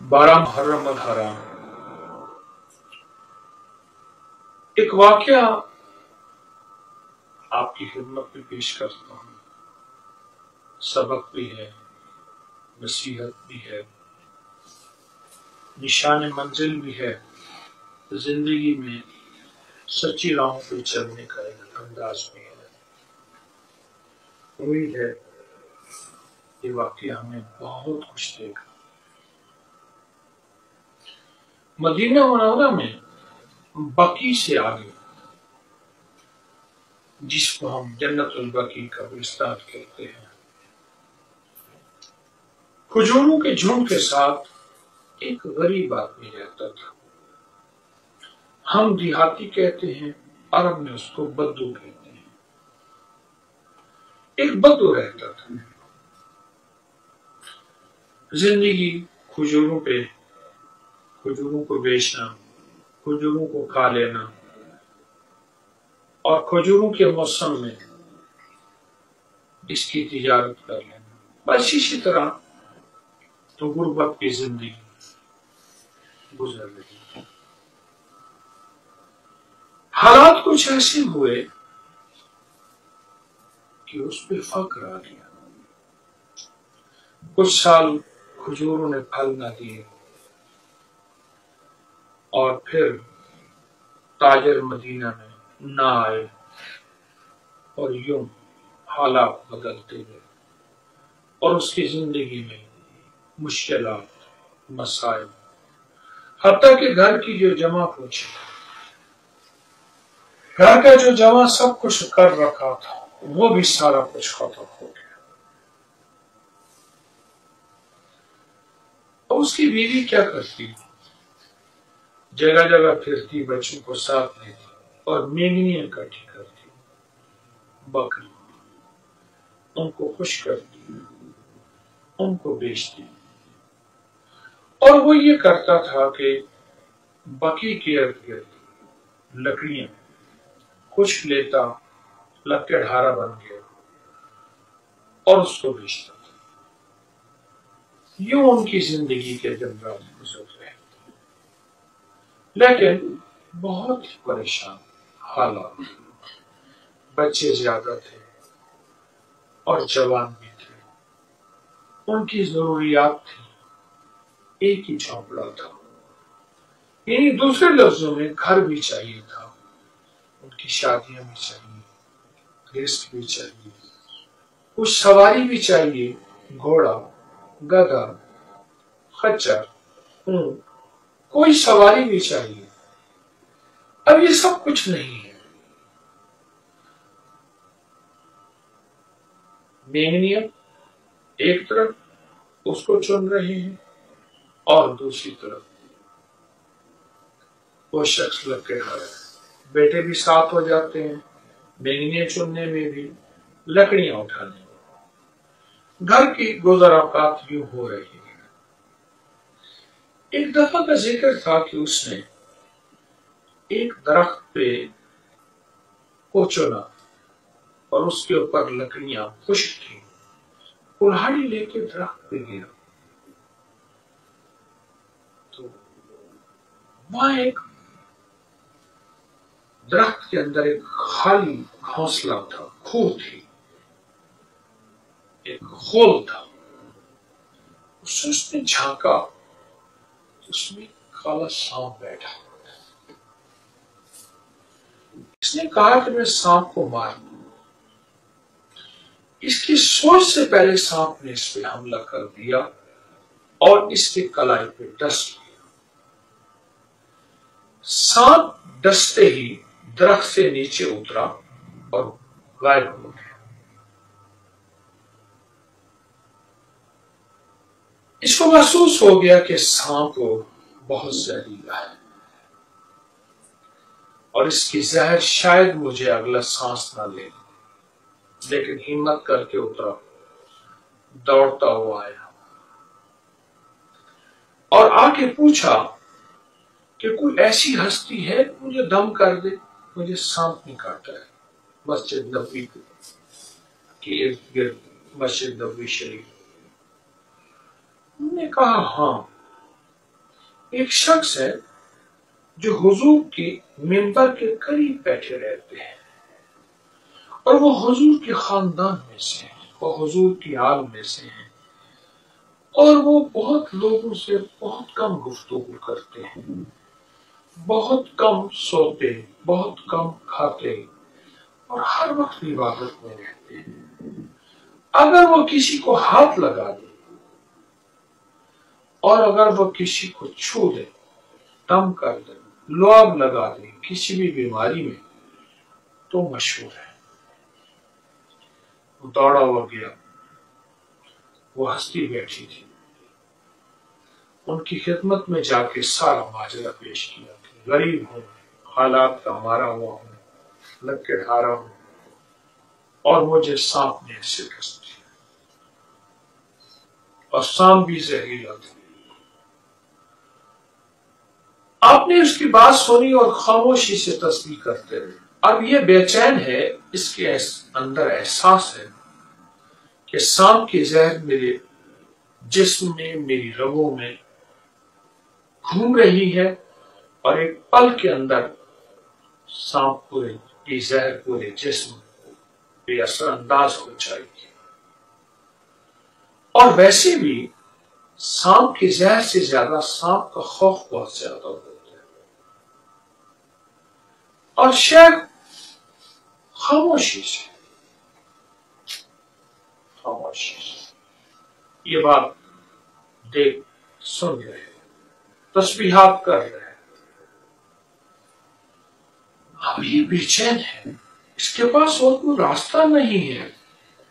12 محرم الحرام۔ ایک واقعہ آپ کی خدمت میں پیش کرتا ہوں، سبق بھی ہے، نصیحت بھی ہے، نشان منزل بھی ہے، زندگی میں سچی راہوں پہ چلنے کا ایک انداز بھی ہے۔ امید ہے یہ واقعہ ہمیں بہت کچھ دے گا۔ مدینہ منورہ میں بقی سے آگے، جس کو ہم جنت البقیع کا وسطیٰ کہتے ہیں، کھجوروں کے جھنڈ کے ساتھ ایک غریب آدمی رہتا تھا۔ ہم دیہاتی کہتے ہیں، عرب میں اس کو بدو کہتے ہیں۔ ایک بدو رہتا تھا، زندگی کھجوروں پہ، کھجوروں کو بیچنا، کھجوروں کو کھا لینا، اور کھجوروں کے موسم میں اس کی تجارت کر لینا، بس اسی طرح تو غربت کی زندگی گزر رہی۔ حالات کچھ ایسے ہوئے کہ اس پہ فقر آ گیا۔ کچھ سال کھجوروں نے پھل نہ دیے، اور پھر تاجر مدینہ میں نہ آئے، اور یوں حالات بدلتے گئے، اور اس کی زندگی میں مشکلات، مسائل، حتیٰ کہ گھر کی جو جمع پوچھی، گھر کا جو جمع سب کچھ کر رکھا تھا، وہ بھی سارا کچھ ختم ہو گیا۔ اور اس کی بیوی کیا کرتی؟ جگہ جگہ پھرتی، بچوں کو ساتھ لیتی اور مینگنیاں اکٹھی کرتی، بکری، ان کو خوش کرتی، ان کو بیچتی۔ اور وہ یہ کرتا تھا کہ بقی کے ارد گرد لکڑیاں خشک لیتا، لکڑہارا بن گیا، اور اس کو بیچتا تھا۔ یوں ان کی زندگی کے دن رات گزر رہے، لیکن بہت ہی پریشان حالات۔ بچے زیادہ تھے اور جوان بھی تھے، ان کی ضروریات تھی، ایک ہی جھونپڑا تھا، یعنی دوسرے لفظوں میں گھر بھی چاہیے تھا، ان کی شادیاں بھی چاہیے، رزق بھی چاہیے، کچھ سواری بھی چاہیے، گھوڑا، گدھا، خچر، اونٹ، کوئی سواری بھی چاہیے۔ اب یہ سب کچھ نہیں ہے۔ مینگنیاں ایک طرف اس کو چن رہے ہیں، اور دوسری طرف وہ شخص لکڑہارا ہے۔ بیٹے بھی ساتھ ہو جاتے ہیں، مینگنیاں چننے میں بھی، لکڑیاں اٹھانے میں۔ گھر کی گزر اوقات یوں ہو رہی ہے۔ ایک دفعہ کا ذکر تھا کہ اس نے ایک درخت پہ کو چنا، اور اس کے اوپر لکڑیاں خشک تھیں، کلہاڑی لے کے درخت پہ گیا، تو وہاں ایک درخت کے اندر ایک خالی گھونسلہ تھا، کھو تھی، ایک خول تھا۔ اس نے جھانکا، اس میں کالا سانپ بیٹھا۔ اس نے کہا کہ میں سانپ کو مار دوں۔ اس کی سوچ سے پہلے سانپ نے اس پہ حملہ کر دیا اور اس کے کلائی پہ ڈس لیا۔ سانپ ڈستے ہی درخت سے نیچے اترا اور غائب ہو گیا۔ اس کو محسوس ہو گیا کہ سانپ بہت زہریلا ہے، اور اس کی زہر شاید مجھے اگلا سانس نہ لے، لیکن ہمت کر کے اترا، دوڑتا ہوا آیا، اور آ کے پوچھا کہ کوئی ایسی ہستی ہے مجھے دم کر دے، مجھے سانپ نہیں کاٹا ہے۔ مسجد نبوی کے ارد گرد مسجد نبوی شریف۔ انہوں نے کہا ہاں، ایک شخص ہے جو حضور کی منبر کے قریب بیٹھے رہتے ہیں اور وہ حضور کے خاندان میں سے ہیں، وہ حضور کی آل میں سے ہیں، اور وہ بہت لوگوں سے بہت کم گفتگو کرتے ہیں، بہت کم سوتے، بہت کم کھاتے اور ہر وقت عبادت میں رہتے ہیں۔ اگر وہ کسی کو ہاتھ لگا دے اور اگر وہ کسی کو چھو دے، دم کر دے، لعاب لگا دے کسی بھی بیماری میں، تو مشہور ہے۔ وہ دوڑا ہوا گیا، وہ ہستی بیٹھی تھی، ان کی خدمت میں جا کے سارا ماجرا پیش کیا کہ غریب ہوں، حالات کا مارا ہوا ہوں، لکڑ ہارا ہوں، اور مجھے سانپ نے شکست دی، اور سانپ بھی زہریلا تھا۔ آپ نے اس کی بات سنی اور خاموشی سے تصدیق کرتے رہے۔ اب یہ بے چین ہے، اس کے اندر احساس ہے کہ سانپ کی زہر میرے جسم میں، میری رگوں میں گھوم رہی ہے، اور ایک پل کے اندر سانپ کی زہر پورے جسم بے اثر انداز ہو جائے گی۔ اور ویسے بھی سانپ کی زہر سے زیادہ سانپ کا خوف بہت زیادہ ہوتا ہے۔ اور شیخ خاموشی سے یہ بات دیکھ سن رہے، تسبیحات کر رہے، اب یہ بے چین ہے، اس کے پاس اور کوئی راستہ نہیں ہے،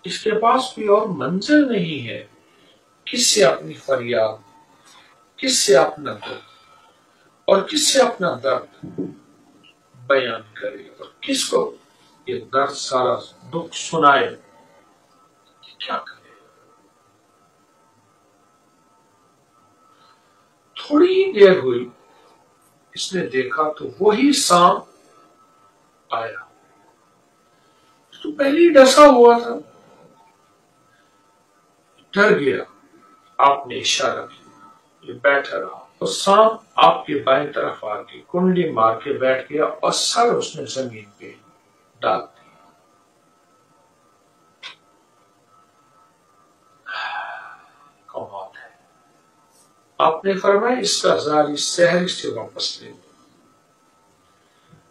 اس کے پاس کوئی اور منزل نہیں ہے، کس سے اپنی فریاد، کس سے اپنا درد، اور کس سے اپنا درد بیان کرے، اور کس کو یہ درد سارا دکھ سنائے، کیا کرے؟ تھوڑی ہی دیر ہوئی، اس نے دیکھا تو وہی سانپ آیا تو پہلے ہی ڈسا ہوا تھا، ڈر گیا۔ آپ نے اشارہ کیا، یہ بیٹھا رہا، اور سانپ آپ کے بائیں طرف آ کے کنڈلی مار کے بیٹھ گیا، اور سر اس نے زمین پہ ڈال دیا۔ کمال ہے۔ آپ نے فرمایا اس کا زاری سحر سے واپس لے لو۔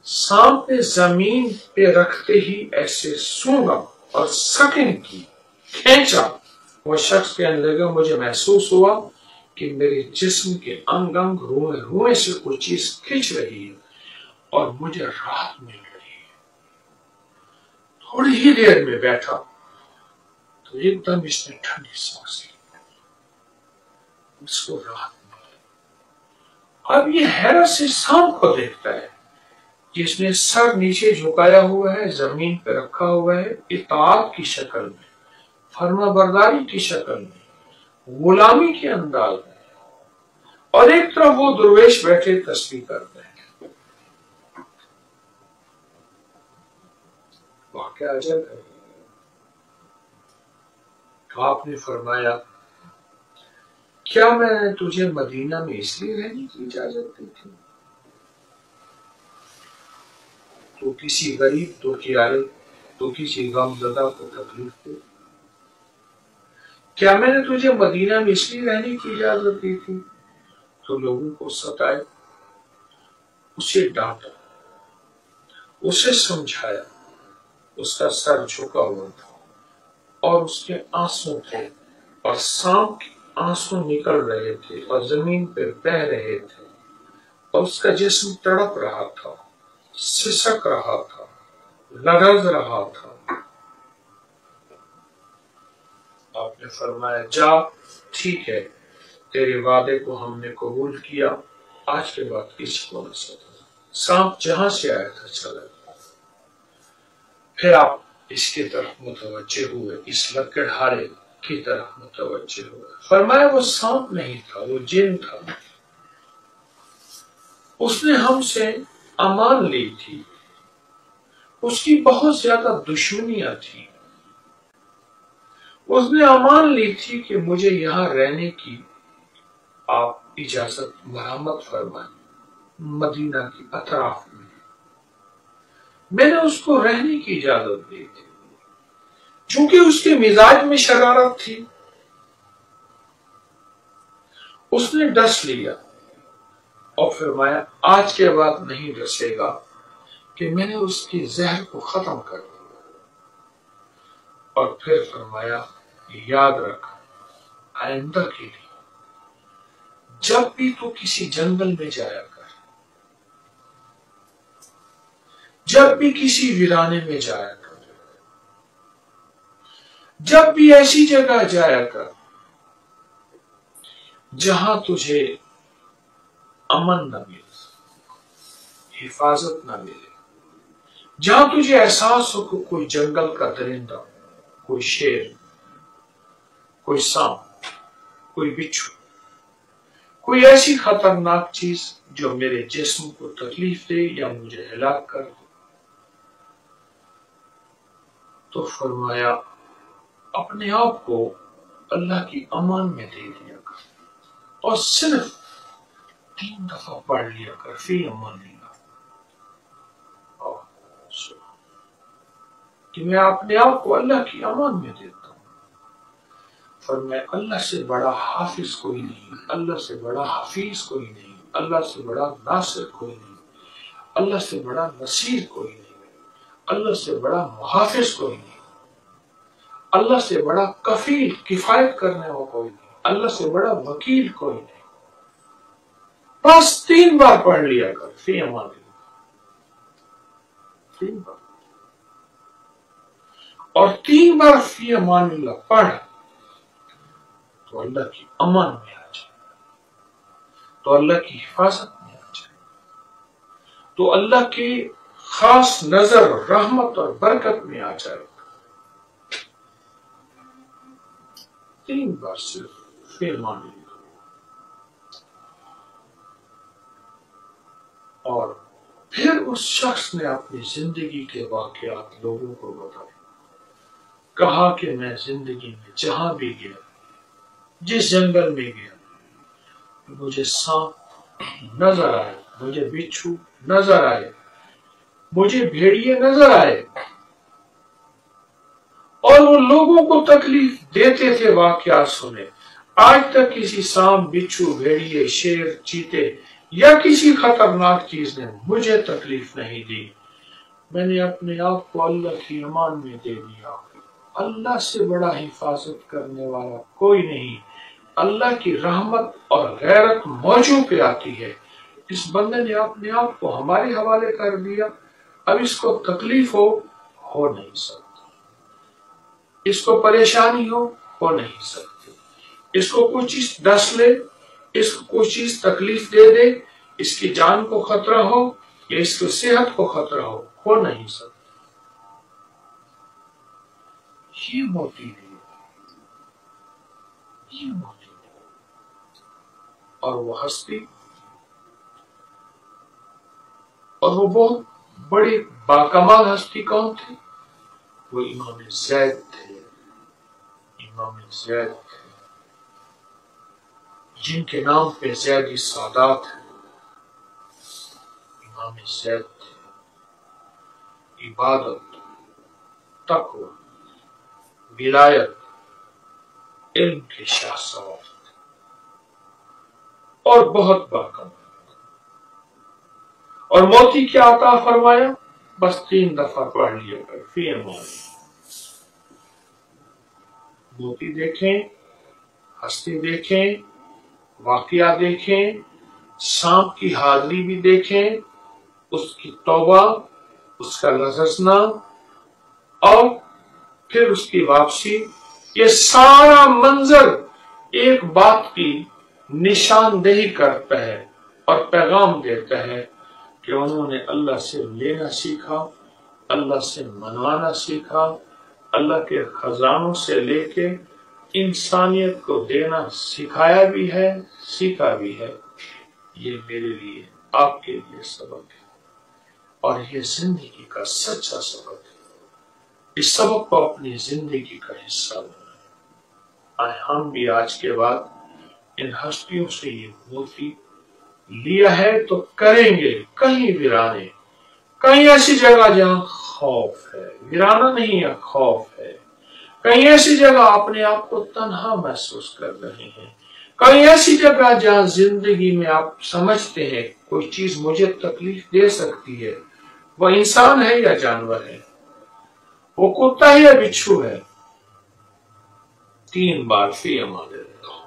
سانپ نے زمین پہ رکھتے ہی ایسے سونگا اور سکنڈ کی کھینچا، وہ شخص کہنے لگا مجھے محسوس ہوا کہ میرے جسم کے انگ انگ روئے روئے سے کوئی چیز کھینچ رہی ہے اور مجھے راحت مل رہی ہے۔ تھوڑی ہی دیر میں بیٹھا تو ایک دم اس نے ٹھنڈی سانس لی، اس کو راحت ملی۔ اب یہ حیرت سے سانپ کو دیکھتا ہے جس نے سر نیچے جھکایا ہوا ہے، زمین پہ رکھا ہوا ہے، اطاعت کی شکل میں، فرما برداری کی شکل میں، غلامی کے انداز میں، اور ایک طرف وہ درویش بیٹھے تسبیح کرتے ہیں۔ واقعہ عجب ہے۔ تو آپ نے فرمایا کیا میں نے تجھے مدینہ میں اس لیے رہنے کی اجازت دی تھی تو کسی غریب تو کیارے تو کسی غم زدہ کو تکلیف دے؟ کیا میں نے تجھے مدینہ میں اس لیے رہنے کی اجازت دی تھی تو لوگوں کو ستائے؟ اسے ڈانٹا، اسے سمجھایا، اس کا سر جھکا ہوا تھا اور اس کے آنسو تھے، اور سانپ کے آنسو نکل رہے تھے اور زمین پہ بہ رہے تھے، اور اس کا جسم تڑپ رہا تھا، سسک رہا تھا، لرز رہا تھا۔ آپ نے فرمایا جا، ٹھیک ہے، تیرے وعدے کو ہم نے قبول کیا، آج کے بعد کسی کو نہ ستا۔ سانپ جہاں سے آیا تھا چلا گیا۔ پھر آپ اس کی طرف متوجہ ہوئے، اس لکڑہارے کی طرف متوجہ ہوئے۔ فرمایا وہ سانپ نہیں تھا، وہ جن تھا۔ اس نے ہم سے امان لی تھی، اس کی بہت زیادہ دشمنیاں تھیں، اس نے امان لی تھی کہ مجھے یہاں رہنے کی آپ اجازت مرحمت فرمائی مدینہ کی اطراف میں نے اس کو رہنے کی اجازت دی تھی، چونکہ اس کے مزاج میں شرارت تھی۔ اس نے ڈس لیا اور فرمایا آج کے بعد نہیں ڈسے گا کہ میں نے اس کی زہر کو ختم کر دیا۔ اور پھر فرمایا یاد رکھ آئندہ کے لیے جب بھی تو کسی جنگل میں جایا کر، جب بھی کسی ویرانے میں جایا کر، جب بھی ایسی جگہ جایا کر جہاں تجھے امن نہ ملے، حفاظت نہ ملے، جہاں تجھے احساس ہو کہ کوئی جنگل کا درندہ، کوئی شیر، کوئی سانپ، کوئی بچھو، کوئی ایسی خطرناک چیز جو میرے جسم کو تکلیف دے یا مجھے ہلاک کر دے، تو فرمایا اپنے آپ کو اللہ کی امان میں دے دیا کر اور صرف 3 دفعہ پڑھ لیا کر فی امان اللہ، کہ میں اپنے آپ کو اللہ کی امان میں دیتا ہوں۔ فرمایا اللہ سے بڑا حافظ کوئی نہیں، اللہ سے بڑا حفیظ کوئی نہیں، اللہ سے بڑا ناصر کوئی نہیں، اللہ سے بڑا نصیر کوئی نہیں، اللہ سے بڑا محافظ کوئی نہیں، اللہ سے بڑا کفیل کفایت کرنے والا کوئی نہیں، اللہ سے بڑا وکیل کوئی نہیں۔ بس 3 بار پڑھ لیا کر فی امان اللہ، 3 بار، اور 3 بار فی امان اللہ پڑھ تو اللہ کی امان میں آ جائے، تو اللہ کی حفاظت میں آ جائے، تو اللہ کی خاص نظر رحمت اور برکت میں آ جائے۔ 3 بار صرف فی امان اللہ۔ اور پھر اس شخص نے اپنی زندگی کے واقعات لوگوں کو بتائے، کہا کہ میں زندگی میں جہاں بھی گیا، جس جنگل میں گیا، مجھے سانپ نظر آئے، مجھے بچھو نظر آئے، مجھے بھیڑیے نظر آئے، اور وہ لوگوں کو تکلیف دیتے تھے۔ واقعات سنے، آج تک کسی سانپ، بچھو، بھیڑیے، شیر، چیتے یا کسی خطرناک چیز نے مجھے تکلیف نہیں دی۔ میں نے اپنے آپ کو اللہ کی امان میں دے دیا۔ اللہ سے بڑا حفاظت کرنے والا کوئی نہیں۔ اللہ کی رحمت اور غیرت موجوں پہ آتی ہے۔ اس بندے نے اپنے آپ کو ہمارے حوالے کر دیا، اب اس کو تکلیف ہو نہیں سکتی، اس کو پریشانی ہو نہیں سکتی، اس کو کوئی چیز ڈس لے، اس کو کوئی چیز تکلیف دے دے، اس کی جان کو خطرہ ہو یا اس کی صحت کو خطرہ ہو نہیں سکتی۔ یہ موتی ہے، یہ موتی ہے۔ اور وہ ہستی، اور وہ بہت بڑی باکمال ہستی کون تھی؟ وہ امام زید تھے، امام زید تھے، جن کے نام پہ زیدی سادات ہے۔ امام زید تھے، عبادت، تقوی، ولایت، علم کے شاہ سوار تھے، اور بہت باکمال۔ اور موتی کیا عطا فرمایا؟ بس 3 دفعہ پڑھ لیا کر فی امان۔ موتی دیکھیں، ہستی دیکھیں، واقعہ دیکھیں، سانپ کی حاضری بھی دیکھیں، اس کی توبہ، اس کا لذذنا، اور پھر اس کی واپسی، یہ سارا منظر ایک بات کی نشاندہی کرتا ہے اور پیغام دیتا ہے کہ انہوں نے اللہ سے لینا سیکھا، اللہ سے منوانا سیکھا، اللہ کے خزانوں سے لے کے انسانیت کو دینا سکھایا بھی ہے، سیکھا بھی ہے۔ یہ میرے لیے، آپ کے لیے سبق ہے، اور یہ زندگی کا سچا سبق ہے۔ اس سبق کو اپنی زندگی کا حصہ بنائیں۔ ہم بھی آج کے بعد ان ہستیوں سے یہ موتی لیا ہے تو کریں گے کہیں ویرانے، کہیں ایسی جگہ جہاں خوف ہے، ویرانہ نہیں ہے خوف ہے، کہیں ایسی جگہ اپنے آپ کو تنہا محسوس کر رہے ہیں، کہیں ایسی جگہ جہاں زندگی میں آپ سمجھتے ہیں کوئی چیز مجھے تکلیف دے سکتی ہے، وہ انسان ہے یا جانور ہے، وہ کتا ہے یا بچھو ہے۔ 3 بار فی امان اللہ،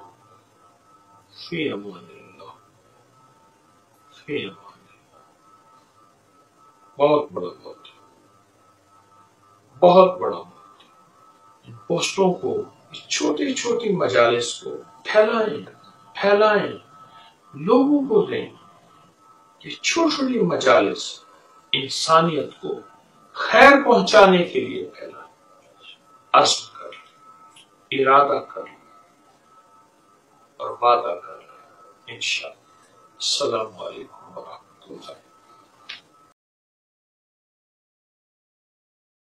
فی امان اللہ، فی امان اللہ۔ بہت بڑا بہت بہت بڑا بہت ان پوسٹوں کو، چھوٹی چھوٹی مجالس کو پھیلائیں، پھیلائیں، لوگوں کو دیں کہ چھوٹی چھوٹی مجالس انسانیت کو خیر پہنچانے کے لیے پھیلائیں۔ عزم کر، ارادہ کر اور وعدہ کر، انشاءاللہ۔ السلام علیکم ورحمۃ اللہ۔